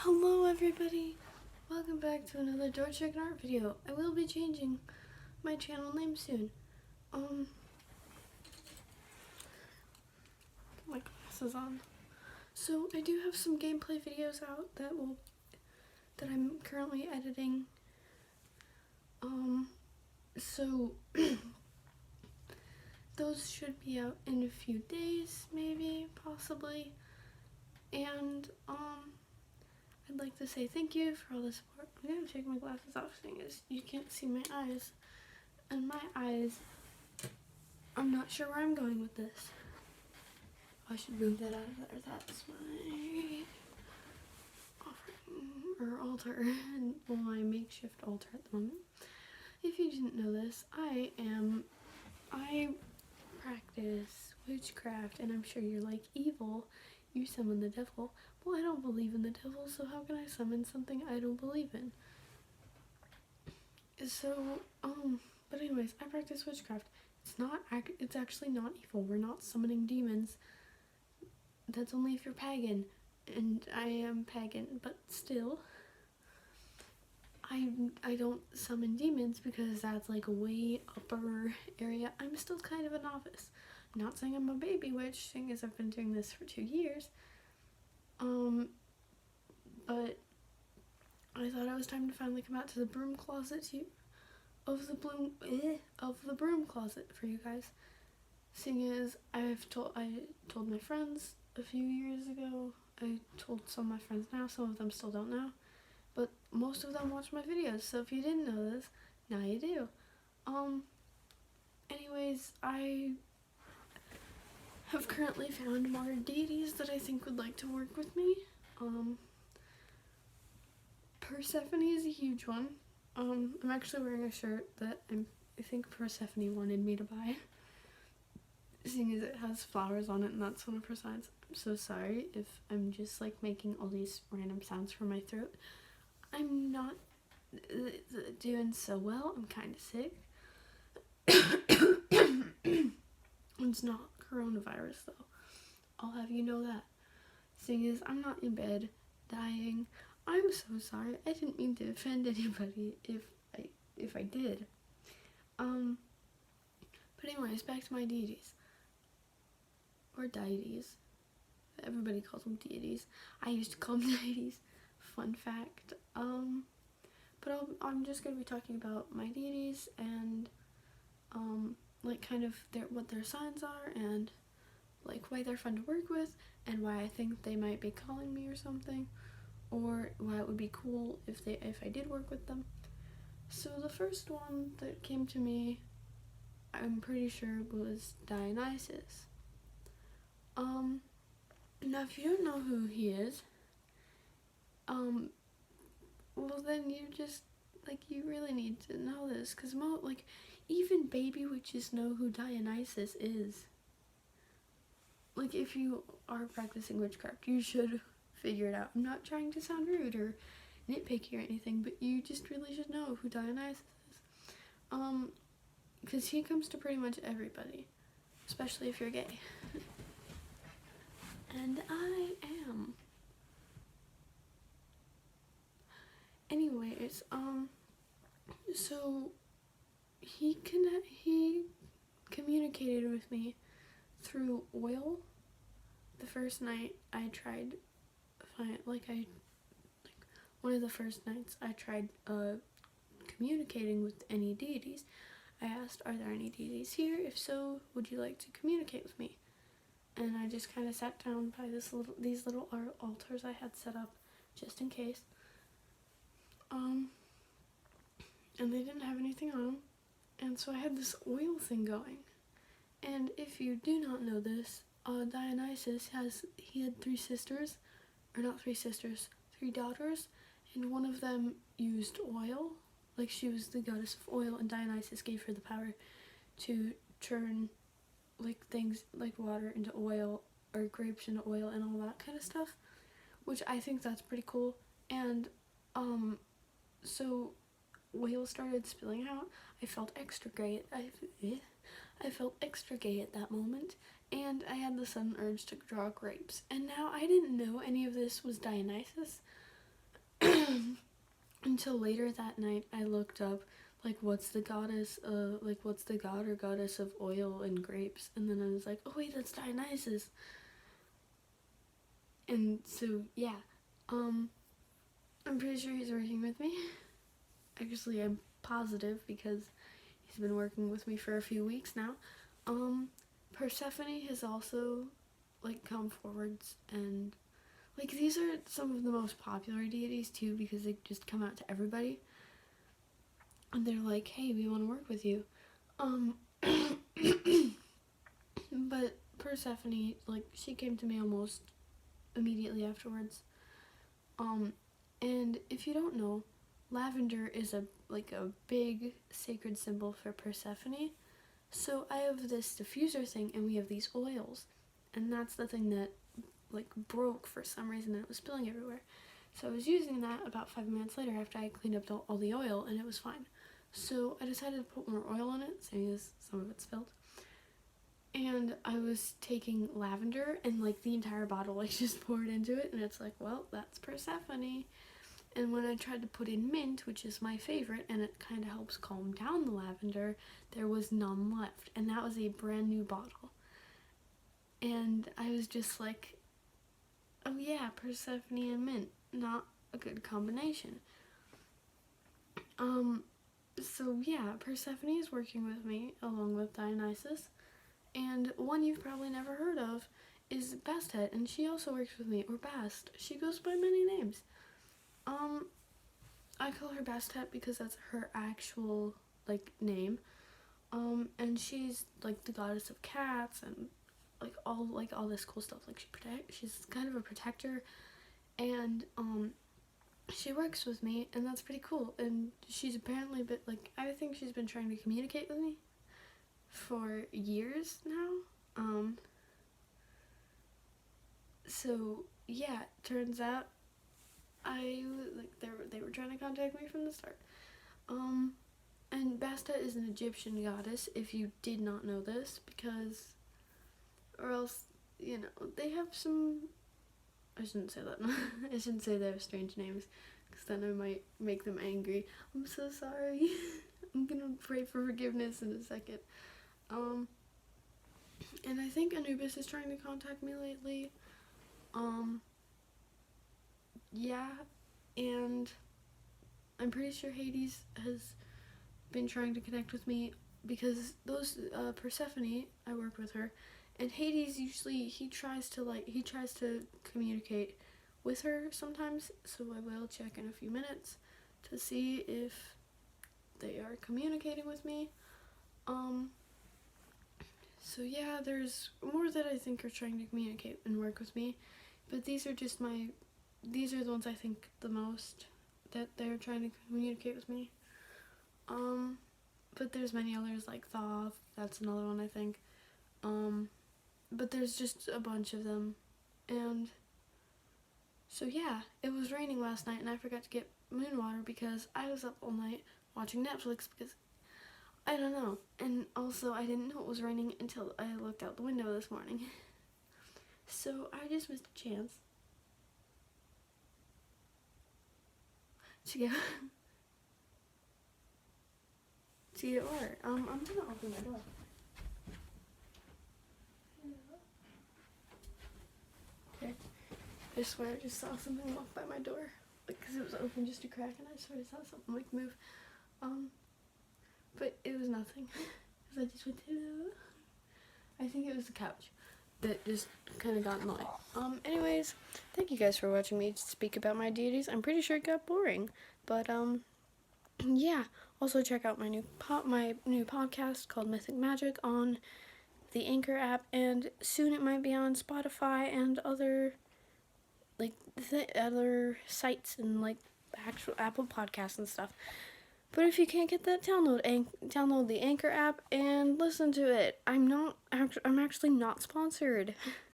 Hello everybody, welcome back to another Door Trick and Art video. I will be changing my channel name soon. Put my glasses on. So I do have some gameplay videos out that I'm currently editing. So those should be out in a few days, maybe, possibly. And I'd like to say thank you for all the support. I'm gonna take my glasses off, seeing as you can't see my eyes. And my eyes, I'm not sure where I'm going with this. I should move that out of there. That's my offering, or altar, well, my makeshift altar at the moment. If you didn't know this, I practice witchcraft, and I'm sure you're like, evil, you summon the devil. Well, I don't believe in the devil, so how can I summon something I don't believe in? So, but anyways, I practice witchcraft. It's actually not evil. We're not summoning demons. That's only if you're pagan, and I am pagan, but still, I don't summon demons because that's like a way upper area. I'm still kind of a novice. I'm not saying I'm a baby witch, seeing as I've been doing this for 2 years. But I thought it was time to finally come out to the broom closet of the broom closet for you guys. Seeing as I told my friends a few years ago. I told some of my friends now, some of them still don't know. But most of them watch my videos, so if you didn't know this, now you do. Anyways, I have currently found more deities that I think would like to work with me. Persephone is a huge one. I'm actually wearing a shirt that I think Persephone wanted me to buy, seeing as it has flowers on it and that's one of her signs. I'm so sorry if I'm just like making all these random sounds from my throat. I'm not doing so well. I'm kind of sick. It's not coronavirus though. I'll have you know that. Seeing as I'm not in bed dying. I'm so sorry. I didn't mean to offend anybody if I did. But anyways, back to my deities. Or deities. Everybody calls them deities. I used to call them deities. Fun fact. But I'm just going to be talking about my deities and like kind of what their signs are and like why they're fun to work with and why I think they might be calling me or something, or why it would be cool if I did work with them. So the first one that came to me, I'm pretty sure, was Dionysus. Now if you don't know who he is, well then you really need to know this, because even baby witches know who Dionysus is. Like, if you are practicing witchcraft, you should figure it out. I'm not trying to sound rude or nitpicky or anything, but you just really should know who Dionysus is. Because he comes to pretty much everybody, especially if you're gay. And I am. Anyways, so he communicated with me through oil. The first night I tried, one of the first nights I tried communicating with any deities. I asked, are there any deities here? If so, would you like to communicate with me? And I just kind of sat down by these little altars I had set up just in case. And they didn't have anything on them. And so I had this oil thing going. And if you do not know this, Dionysus had 3 sisters, or not 3 sisters, 3 daughters, and one of them used oil, like she was the goddess of oil, and Dionysus gave her the power to turn like things like water into oil, or grapes into oil, and all that kind of stuff, which I think that's pretty cool. And so oil started spilling out. I felt extra gay. I felt extra gay at that moment, and I had the sudden urge to draw grapes. And now I didn't know any of this was Dionysus, until later that night I looked up like what's the goddess what's the god or goddess of oil and grapes, and then I was like, oh wait, that's Dionysus. And so yeah, I'm pretty sure he's working with me. Actually, I'm positive because he's been working with me for a few weeks now. Persephone has also like come forwards, and like these are some of the most popular deities too because they just come out to everybody. And they're like, hey, we want to work with you. But Persephone, like, she came to me almost immediately afterwards. And if you don't know, lavender is a big sacred symbol for Persephone. So I have this diffuser thing, and we have these oils, and that's the thing that like broke for some reason, and it was spilling everywhere. So I was using that about 5 minutes later after I cleaned up all the oil, and it was fine. So I decided to put more oil in it, seeing as some of it spilled. And I was taking lavender, and like the entire bottle like just poured into it, and it's like, well, that's Persephone. And when I tried to put in mint, which is my favorite, and it kind of helps calm down the lavender, there was none left, and that was a brand new bottle. And I was just like, oh yeah, Persephone and mint, not a good combination. So yeah, Persephone is working with me along with Dionysus, and one you've probably never heard of is Bastet, and she also works with me, or Bast. She goes by many names. I call her Bastet because that's her actual like name. And she's like the goddess of cats and all this cool stuff. Like she's kind of a protector, and she works with me, and that's pretty cool. And she's apparently I think she's been trying to communicate with me for years now. So yeah, turns out they were trying to contact me from the start. And Bastet is an Egyptian goddess, if you did not know this, because, or else, they have some, I shouldn't say that, I shouldn't say they have strange names, because then I might make them angry. I'm so sorry. I'm gonna pray for forgiveness in a second. And I think Anubis is trying to contact me lately. Yeah, and I'm pretty sure Hades has been trying to connect with me because those Persephone, I work with her, and Hades usually he tries to communicate with her sometimes, so I will check in a few minutes to see if they are communicating with me. So yeah, there's more that I think are trying to communicate and work with me, but these are the ones I think the most that they're trying to communicate with me. But there's many others like Thoth, that's another one I think. But there's just a bunch of them. And so yeah, it was raining last night and I forgot to get moon water because I was up all night watching Netflix because I don't know. And also I didn't know it was raining until I looked out the window this morning. So I just missed a chance to get water. I'm gonna open my door. Okay. I swear I just saw something walk by my door. Because it was open just a crack and I swear I saw something move. But it was nothing. Because I just went to I think it was the couch that just kind of got in the way. Anyways, thank you guys for watching me speak about my deities. I'm pretty sure it got boring. But, yeah. Also check out my new podcast called Mythic Magic on the Anchor app, and soon it might be on Spotify and other other sites and actual Apple Podcasts and stuff. But if you can't get that, download the Anchor app and listen to it. I'm actually not sponsored.